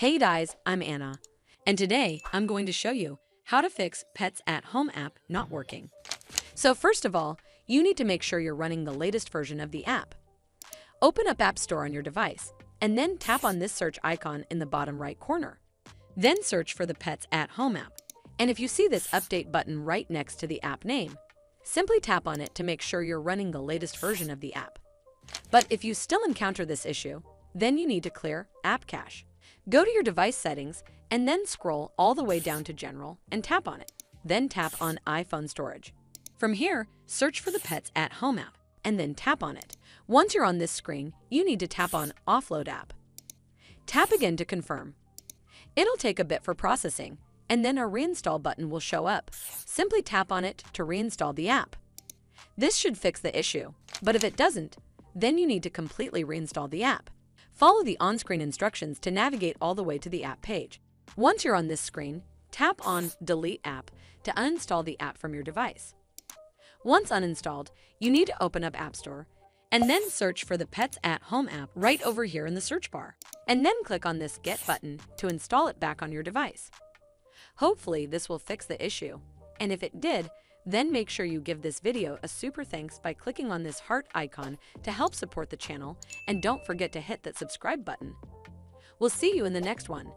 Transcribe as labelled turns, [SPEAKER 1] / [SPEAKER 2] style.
[SPEAKER 1] Hey guys, I'm Anna, and today I'm going to show you how to fix Pets at Home app not working. So first of all, you need to make sure you're running the latest version of the app. Open up App Store on your device, and then tap on this search icon in the bottom right corner. Then search for the Pets at Home app, and if you see this update button right next to the app name, simply tap on it to make sure you're running the latest version of the app. But if you still encounter this issue, then you need to clear App Cache. Go to your device settings and then scroll all the way down to General and tap on it. Then tap on iPhone Storage. From here, search for the Pets at Home app and then tap on it. Once you're on this screen, you need to tap on Offload app. Tap again to confirm. It'll take a bit for processing, and then a Reinstall button will show up. Simply tap on it to reinstall the app. This should fix the issue, but if it doesn't, then you need to completely reinstall the app. Follow the on-screen instructions to navigate all the way to the app page. Once you're on this screen, tap on Delete App to uninstall the app from your device. Once uninstalled, you need to open up App Store and then search for the Pets at Home app right over here in the search bar, and then click on this Get button to install it back on your device. Hopefully this will fix the issue, and if it did, then make sure you give this video a super thanks by clicking on this heart icon to help support the channel, and don't forget to hit that subscribe button. We'll see you in the next one.